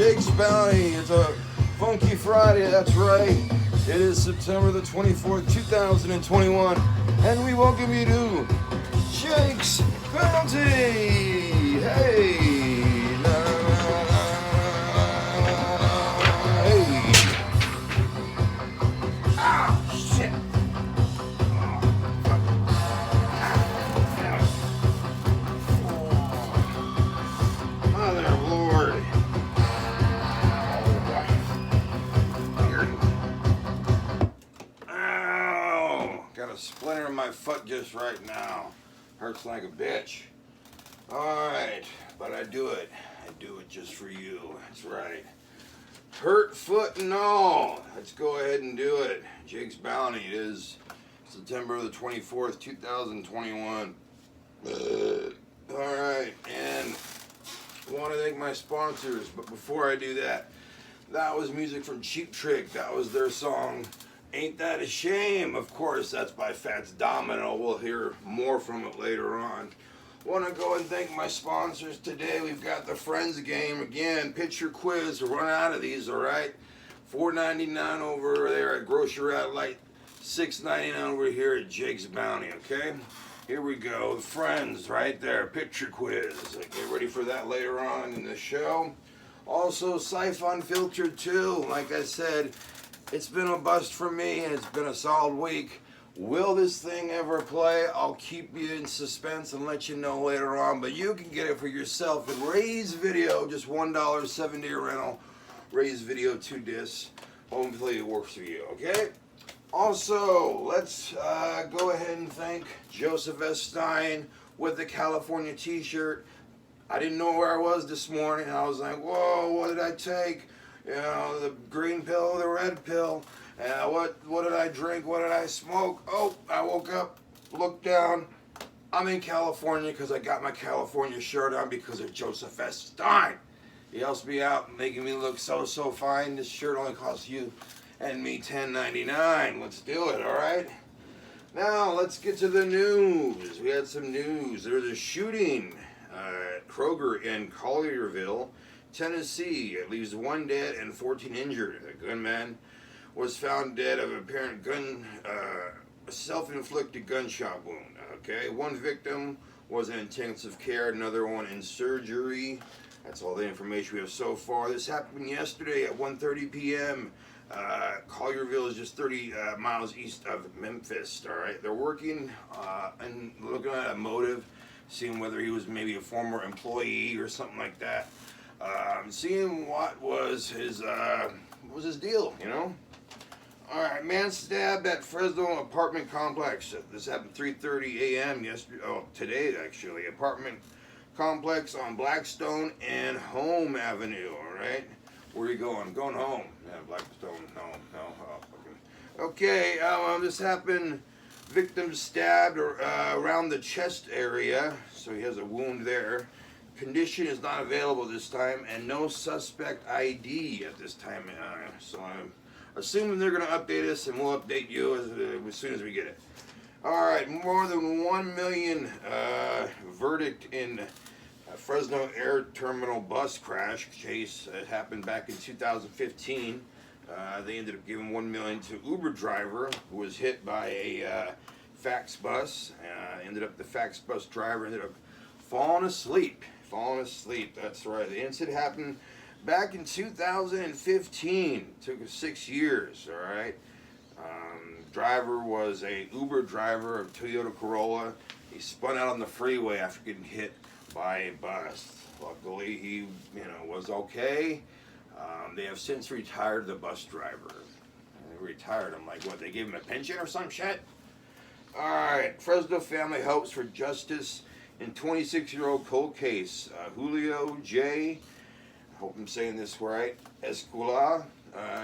Jake's Bounty. It's a funky Friday, that's right. It is September the 24th, 2021, and we welcome you to Jake's Bounty. Hey, na, na, na, hey. Ah, shit. Mother Lord. Ow! Got a splinter in my foot just right now. Hurts like a bitch. Alright, but I do it. I do it just for you. That's right. Hurt foot and all. Let's go ahead and do it. Jake's Bounty. It is September the 24th, 2021. Alright, and I want to thank my sponsors, but before I do that, that was music from Cheap Trick. That was their song, Ain't That a Shame? Of course, that's by Fats Domino. We'll hear more from it later on. Want to go and thank my sponsors today. We've got the Friends game again. Picture quiz. We're running out of these, all right? $4.99 over there at Grocery Outlet. $6.99 over here at Jake's Bounty, okay? Here we go. The Friends right there. Picture quiz. Get ready for that later on in the show. Also, Siphon Filtered 2. Like I said, it's been a bust for me, and it's been a solid week. Will this thing ever play? I'll keep you in suspense and let you know later on, but you can get it for yourself at Ray's Video, just $1, 7-day rental. Ray's Video, 2 discs. Hopefully it works for you, okay? Also, let's go ahead and thank Joseph S. Stein with the California t-shirt. I didn't know where I was this morning. I was like, whoa, what did I take? You know, the green pill, the red pill. What did I drink? What did I smoke? Oh, I woke up, looked down. I'm in California because I got my California shirt on because of Joseph S. Stein. He helps me out, making me look so fine. This shirt only costs you and me $10.99. Let's do it, all right? Now, let's get to the news. We had some news. There was a shooting at Kroger in Collierville, Tennessee. It leaves 1 dead and 14 injured. The gunman was found dead of apparent self-inflicted gunshot wound. Okay, one victim was in intensive care, another one in surgery. That's all the information we have so far. This happened yesterday at 1:30 p.m. Collierville is just 30 miles east of Memphis. All right, they're working and looking at a motive, seeing whether he was maybe a former employee or something like that. Seeing what was his deal, you know. All right, man stabbed at Fresno apartment complex. This happened 3:30 a.m. yesterday. Oh, today actually. Apartment complex on Blackstone and Home Avenue. All right, where are you going? Going home. Yeah, Blackstone. No. Okay. This happened. Victim stabbed around the chest area, so he has a wound there. Condition is not available this time, and no suspect ID at this time. So I'm assuming they're going to update us, and we'll update you as soon as we get it. All right, more than 1 million verdict in Fresno Air Terminal bus crash case. It happened back in 2015. They ended up giving 1 million to Uber driver who was hit by a fax bus. The fax bus driver ended up falling asleep. That's right. The incident happened back in 2015. Took 6 years. All right. Driver was a Uber driver of Toyota Corolla. He spun out on the freeway after getting hit by a bus. Luckily, he was okay. They have since retired the bus driver. They retired him. Like what? They gave him a pension or some shit? All right. Fresno family hopes for justice in 26-year-old cold case. Julio J. I hope I'm saying this right. Escuela.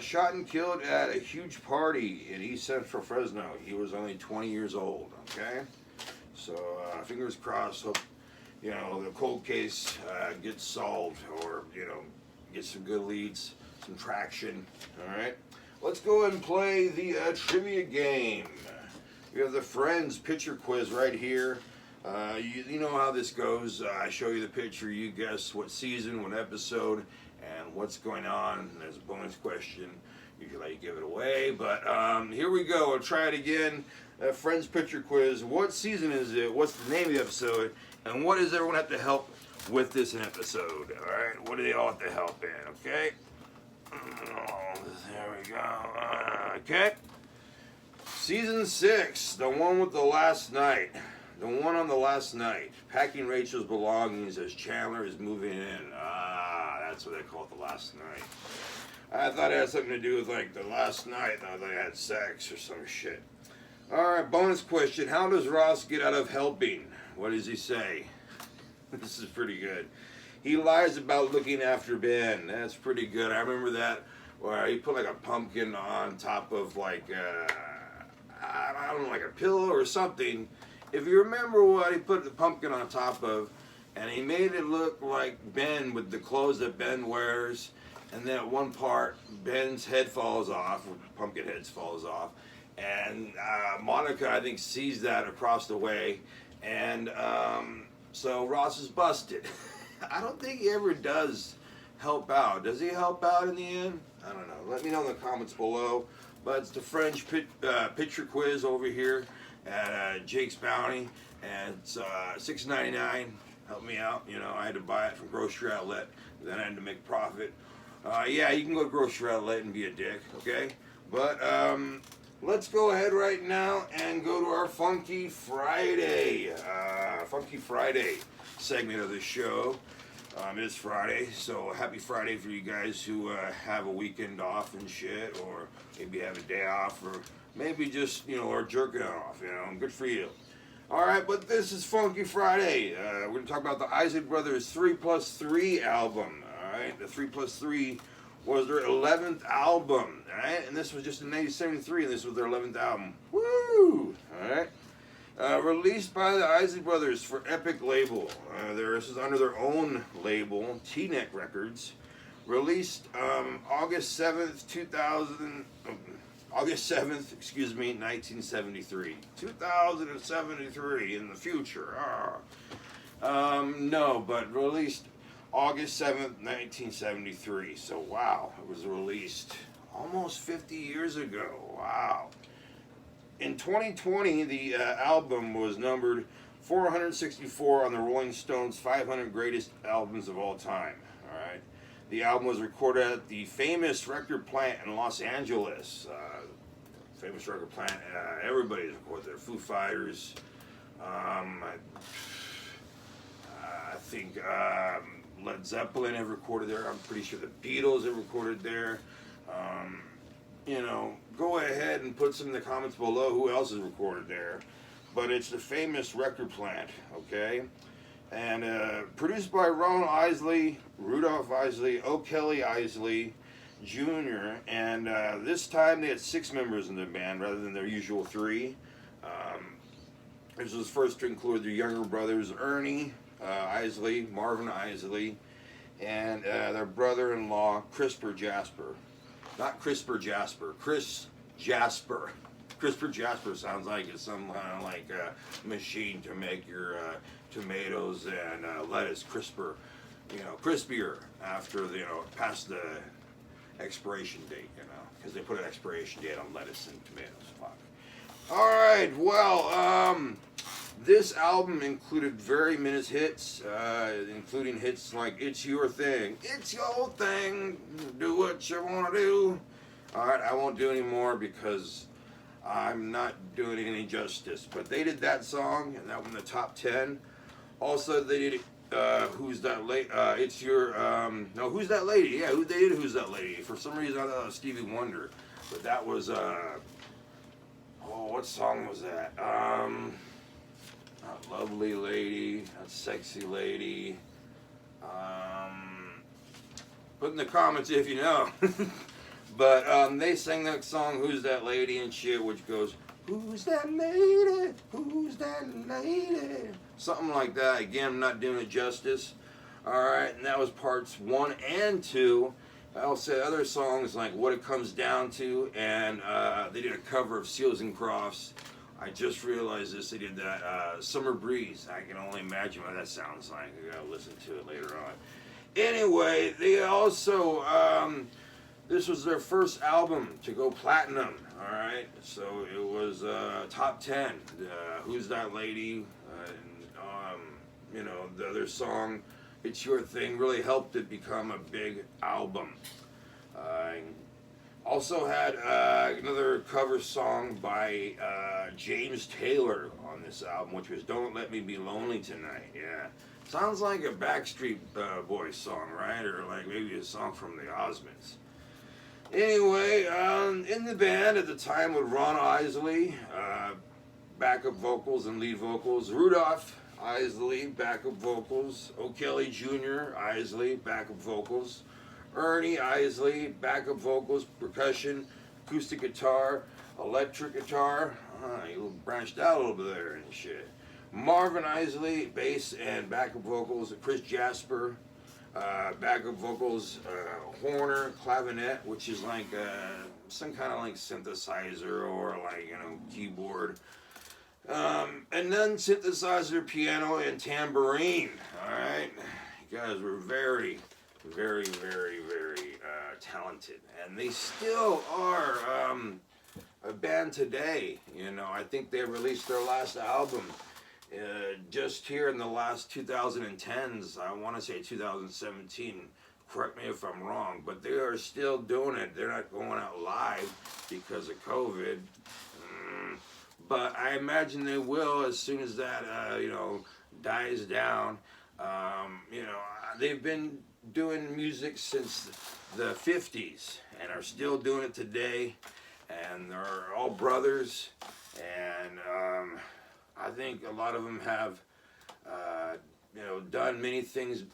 Shot and killed at a huge party in East Central Fresno. He was only 20 years old, okay? So, fingers crossed, hope, the cold case gets solved or, get some good leads, some traction, all right? Let's go and play the trivia game. We have the Friends picture quiz right here. You know how this goes. I show you the picture, you guess what season, what episode, and what's going on. There's a bonus question. Usually I give it away, but here we go. I'll try it again. Friends Picture Quiz. What season is it? What's the name of the episode? And what does everyone have to help with this episode? All right. What do they all have to help in? Okay. Oh, there we go. Okay. Season 6, the one with the last night. The one on the last night. Packing Rachel's belongings as Chandler is moving in. That's what they call it, the last night. I thought it had something to do with like the last night. I thought they had sex or some shit. Alright, bonus question. How does Ross get out of helping? What does he say? This is pretty good. He lies about looking after Ben. That's pretty good. I remember that where he put like a pumpkin on top of like, I don't know, like a pillow or something. If you remember what he put the pumpkin on top of, and he made it look like Ben with the clothes that Ben wears, and then at one part, Ben's head falls off, or pumpkin head falls off, and Monica, I think, sees that across the way, and so Ross is busted. I don't think he ever does help out. Does he help out in the end? I don't know. Let me know in the comments below. But it's the French Picture Quiz over here at Jake's Bounty, and it's $6.99. Help me out. You know, I had to buy it from Grocery Outlet. Then I had to make profit. Yeah, you can go to Grocery Outlet and be a dick, okay? But let's go ahead right now and go to our Funky Friday. Funky Friday segment of the show. It is Friday, so happy Friday for you guys who have a weekend off and shit, or maybe have a day off, or maybe just, you know, are jerking off, you know, good for you. Alright, but this is Funky Friday. We're going to talk about the Isley Brothers 3+3 album. Alright, the 3+3 was their 11th album. Alright, and this was just in 1973, and this was their 11th album. Woo! Alright. Released by the Isley Brothers for Epic label. This is under their own label, T-Neck Records. Released August 7th, 1973. 2073 in the future. No, but released August 7th, 1973. So wow, it was released almost 50 years ago. Wow. In 2020, the album was numbered 464 on the Rolling Stones 500 Greatest Albums of All Time. All right. The album was recorded at the famous record plant in Los Angeles. Famous record plant. Everybody's recorded there. Foo Fighters. I think Led Zeppelin have recorded there. I'm pretty sure the Beatles have recorded there. You know, go ahead and put some in the comments below who else has recorded there. But it's the famous record plant, okay? And produced by Ron Isley, Rudolph Isley, O'Kelly Isley Jr. And this time they had 6 members in the band rather than their usual 3. This was first to include their younger brothers, Ernie Isley, Marvin Isley, and their brother-in-law, CRISPR Jasper. Not CRISPR Jasper, Chris Jasper. CRISPR Jasper sounds like it's some kind of like a machine to make your tomatoes and lettuce crisper, you know, crispier after, you know, past the expiration date, you know, because they put an expiration date on lettuce and tomatoes. Fuck. All right, well, this album included very minute hits, including hits like "It's Your Thing," "It's Your Thing," "Do What You Want to Do." All right, I won't do any more because I'm not doing it any justice. But they did that song, and that won the top 10. Also, they did "Who's That Lady?" "It's Your," no, "Who's That Lady?" Yeah, they did "Who's That Lady?" For some reason, I thought it was Stevie Wonder, but that was what song was that? Not "Lovely Lady," not "Sexy Lady." Put in the comments if you know. But they sang that song, "Who's That Lady?" and shit, which goes, "Who's that lady? Who's that lady?" Something like that. Again, I'm not doing it justice. Alright, and that was parts 1 and 2. I also had other songs like "What It Comes Down To," and they did a cover of Seals and Crofts. I just realized this. They did that "Summer Breeze." I can only imagine what that sounds like. I gotta listen to it later on. Anyway, they also, this was their first album to go platinum, alright? So it was top 10. Who's That Lady? You know, the other song, It's Your Thing, really helped it become a big album. Also had another cover song by James Taylor on this album, which was Don't Let Me Be Lonely Tonight. Yeah. Sounds like a Backstreet Boys song, right? Or like maybe a song from the Osmonds. Anyway, in the band at the time with Ron Isley, backup vocals and lead vocals. Rudolph Isley, backup vocals. O'Kelly Jr., Isley, backup vocals. Ernie Isley, backup vocals, percussion, acoustic guitar, electric guitar. He branched out a little bit there and shit. Marvin Isley, bass and backup vocals. Chris Jasper, backup vocals. Horner clavinet, which is like some kind of like synthesizer or like, you know, keyboard. And then synthesizer, piano, and tambourine. All right, you guys were very, very, very, very talented, and they still are a band today. You know, I think they released their last album just here in the last 2010s. I want to say 2017. Correct me if I'm wrong, but they are still doing it. They're not going out live because of COVID. But I imagine they will as soon as that, you know, dies down. You know, they've been doing music since the 50s and are still doing it today. And they're all brothers. And I think a lot of them have, you know, done many things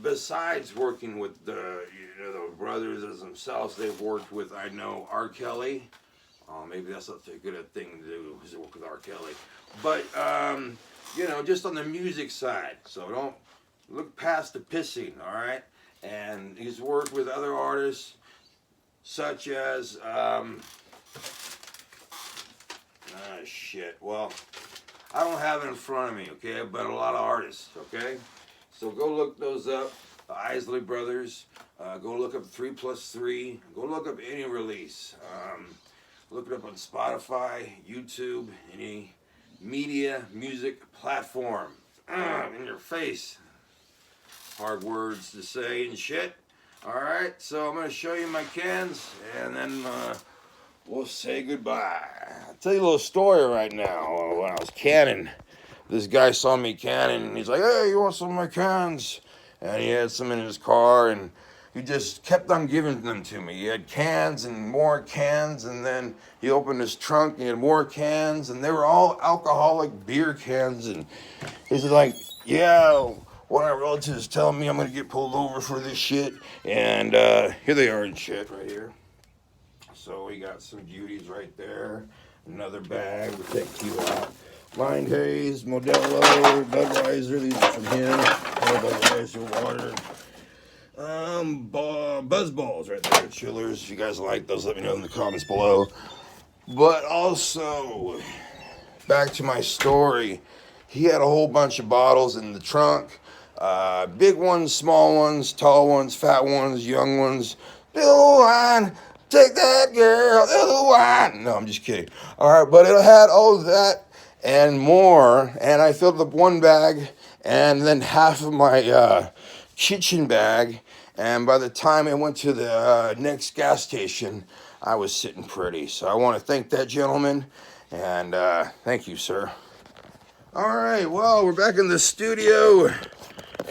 besides working with the, you know, the brothers as themselves. They've worked with, I know, R. Kelly. Maybe that's not a good thing to do, is to work with R. Kelly. But, you know, just on the music side. So don't look past the pissing, all right? And he's worked with other artists such as, shit. Well, I don't have it in front of me, okay? But a lot of artists, okay? So go look those up. The Isley Brothers. Go look up 3+3. Go look up any release. Look it up on Spotify, YouTube, any media, music platform. In your face. Hard words to say and shit. Alright, so I'm going to show you my cans, and then we'll say goodbye. I'll tell you a little story right now. When I was canning, this guy saw me canning, and he's like, hey, you want some of my cans? And he had some in his car, and he just kept on giving them to me. He had cans and more cans, and then he opened his trunk and he had more cans, and they were all alcoholic beer cans. And he's like, yeah, one of my relatives telling me I'm going to get pulled over for this shit. And here they are and shit right here. So we got some beauties right there. Another bag, we'll take you out. Blind Haze, Modelo, Budweiser, these are from him. Budweiser water. Buzz balls right there, chillers. If you guys like those, let me know in the comments below. But also, back to my story, he had a whole bunch of bottles in the trunk. Big ones, small ones, tall ones, fat ones, young ones. Little wine, take that girl, little wine. No, I'm just kidding. All right, but it had all of that and more. And I filled up one bag and then half of my kitchen bag. And by the time I went to the next gas station, I was sitting pretty. So I want to thank that gentleman, and thank you, sir. All right, well, we're back in the studio,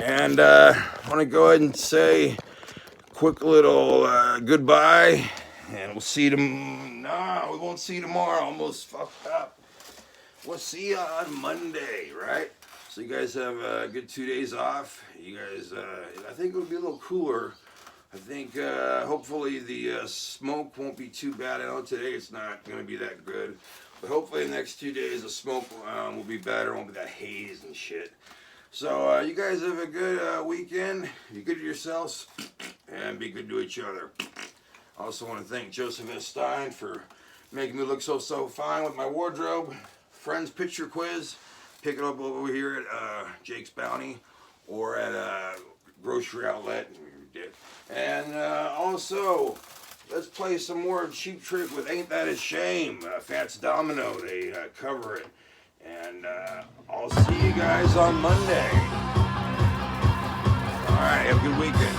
and I want to go ahead and say a quick little goodbye, and we'll see you no, we won't see you tomorrow. Almost fucked up. We'll see you on Monday, right? So you guys have a good 2 days off. You guys, I think it'll be a little cooler. I think hopefully the smoke won't be too bad. I know today it's not going to be that good. But hopefully the next 2 days the smoke will be better. Won't be that haze and shit. So you guys have a good weekend. Be good to yourselves and be good to each other. I also want to thank Joseph S. Stein for making me look so fine with my wardrobe. Friends picture quiz. Pick it up over here at Jake's Bounty or at grocery outlet. And also, let's play some more Cheap Trick with Ain't That a Shame. Fats Domino, they cover it. And I'll see you guys on Monday. Alright, have a good weekend.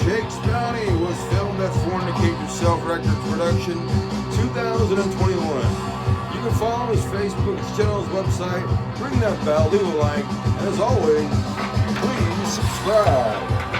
Jake's Bounty was filmed at Fornicate Yourself Records Production 2021. You can follow his Facebook, his channel, his website, ring that bell, leave a like, and as always, please subscribe.